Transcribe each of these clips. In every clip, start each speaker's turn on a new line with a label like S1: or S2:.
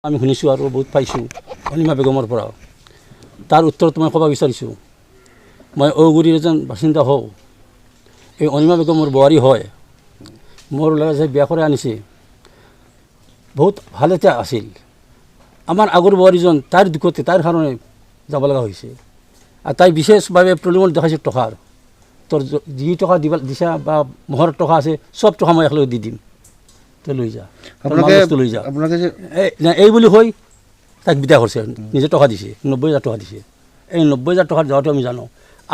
S1: আমি শুনিছোঁ আৰু বহুত পাইছোঁ অনিমা বেগমৰ পৰা। তাৰ উত্তৰত মই ক'ব বিচাৰিছোঁ, মই ঔগুৰিৰ এজন বাসিন্দা হওঁ। এই অনিমা বেগম মোৰ বোৱাৰী হয়। মোৰ ল'ৰা যে বিয়া কৰি আনিছে বহুত ভাল এটা আছিল। আমাৰ আগৰ বোৱাৰীজন তাইৰ দুখতে তাইৰ কাৰণে যাব লগা হৈছে। আৰু তাই বিশেষভাৱে প্ৰলোভন দেখাইছে টকাৰ। তোৰ যি টকা দিছা বা মহৰ টকা আছে চব টকা মই একেলগে দি দিম, তই লৈ যা, বস্তু লৈ যা। এই বুলি কৈ তাক বিদা কৰিছে। নিজে টকা দিছে, 90,000 টকা দিছে। এই 90,000 টকা দেৱাটো আমি জানো,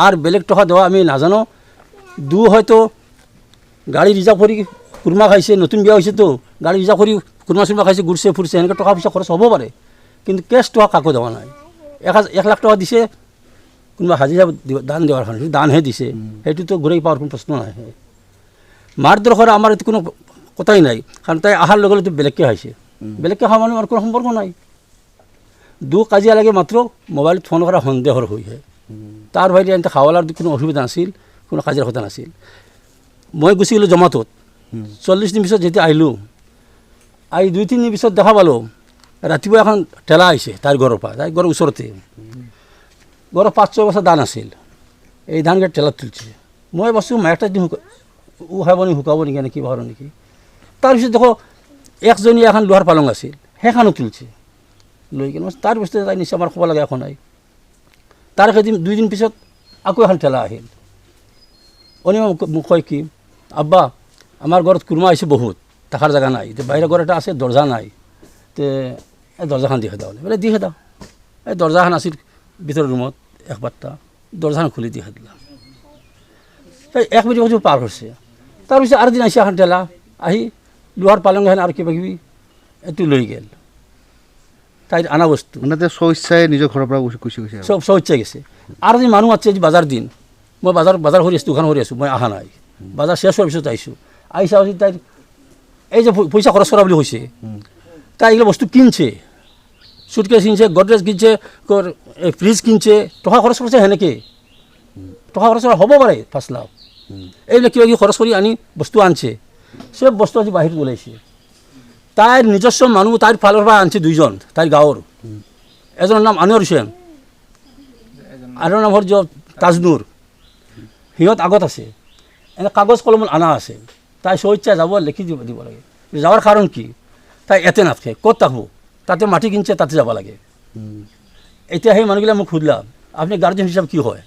S1: আৰু বেলেগ টকা দেৱা আমি নাজানো। হয়তো গাড়ী ৰিজাৰ্ভ কৰি কুৰমা খাইছে, নতুন বিয়া হৈছেতো গাড়ী ৰিজাৰ্ভ কৰি কুৰমা চুৰমা খাইছে, ঘূৰিছে ফুৰিছে, সেনেকৈ টকা পইচা খৰচ হ'ব পাৰে। কিন্তু কেছ টকা কাকো দেৱা নাই। 1 লাখ টকা দিছে কোনোবা হাজিৰা দান দেৱাৰ কাৰণে, দানহে দিছে, সেইটোতো ঘূৰাই পাৱাৰ কোনো প্ৰশ্ন নাহে। মাৰ দৰকাৰ আমাৰ এইটো কোনো কথাই নাই, কাৰণ তাই অহাৰ লগে লগে বেলেগকৈ আহিছে। বেলেগকৈ অহা মানুহ আৰু কোনো সম্পৰ্ক নাই। কাজিয়া লাগে মাত্ৰ মোবাইলত ফোন কৰা সন্দেহৰ হৈহে। তাৰ বাহিৰে এনে খাৱালাৰ কোনো অসুবিধা নাছিল, কোনো কাজিয়াৰ কথা নাছিল। মই গুচি গ'লোঁ জমাটোত। 40 দিন পিছত যেতিয়া আহিলোঁ, 2-3 দিন পিছত দেখা পালোঁ ৰাতিপুৱা এখন ঠেলা আহিছে তাইৰ ঘৰৰ পৰা, তাইৰ ঘৰৰ ওচৰতে। ঘৰৰ 5-6 বছৰ ধান আছিল, এই ধানকেইটা ঠেলাত তুলিছে। মই ভাবিছোঁ মাইকটা দিন উহাব নেকি, শুকাব নেকি, নে কিবা হয় নেকি। তাৰপিছত দেখোঁ একজনী এখন লোহাৰ পালং আছিল, সেইখনো তুলিছে লৈ কিনে। তাৰ পিছতে তাই নিশ্চয় আমাৰ খবৰ লাগে একো নাই। তাৰ 2 দিন পিছত আকৌ এখন ঠেলা আহিল। অনিমা মোক কয় কি, আব্বা আমাৰ ঘৰত কুৰমা আহিছে বহুত, থকাৰ জেগা নাই, বাহিৰৰ ঘৰ এটা আছে দৰ্জা নাই, তে এই দৰ্জাখন দি খেদাওঁ বোলে, দি খেদাওঁ। এই দৰ্জাখন আছিল ভিতৰৰ ৰুমত একবাৰটা, দৰ্জাখন খুলি দি খেদিলাম। এই 1 মিনিট পাৰ হৈছে। তাৰপিছত আৰু দিন আহিছে এখন ঠেলা, আহি লোহাৰ পালং এখন আৰু কিবা কিবি এইটো লৈ গ'ল। তাইৰ আনা বস্তু
S2: মানে স্বইচ্ছাই নিজৰ ঘৰৰ পৰা গুচি গৈছে,
S1: চব স্বইচ্ছাই গৈছে। আৰু যদি মানুহ আছে আজি বজাৰ দিন, মই বজাৰ কৰি আছোঁ, দোকান কৰি আছোঁ, মই অহা নাই। বজাৰ শেষ হোৱাৰ পিছত আহিছোঁ। চাওঁ তাইৰ এই যে পইচা খৰচ কৰা বুলি কৈছে, তাই এইগিলা বস্তু কিনছে, চুটকেছ কিনছে, গডৰেজ কিনছে, ফ্ৰিজ কিনছে, টকা খৰচ কৰিছে। সেনেকৈ টকা খৰচ কৰা হ'ব পাৰে 5 লাখ। এইবিলাক কিবা কিবি খৰচ কৰি আনি বস্তু আনছে, চব বস্তু আজি বাহিৰত ওলাইছে। তাইৰ নিজস্ব মানুহ তাইৰ ফালৰ পৰা আনছে 2জন, তাইৰ গাঁৱৰ। এজনৰ নাম আনোৱাৰ হুছেইন, আৰু নাম হ'ল তাজনুৰ। সিহঁত আগত আছে, এনে কাগজ কলমত অনা আছে। তাই স্বইচ্ছা যাব, লিখি দিব লাগে। যাৱাৰ কাৰণ কি, তাই ইয়াতে নাথাকে, ক'ত থাকব, তাতে মাটি কিনছে, তাতে যাব লাগে। এতিয়া সেই মানুহগিলা মোক সুধিলা, আপুনি গাৰ্জেন হিচাপে কি হয়?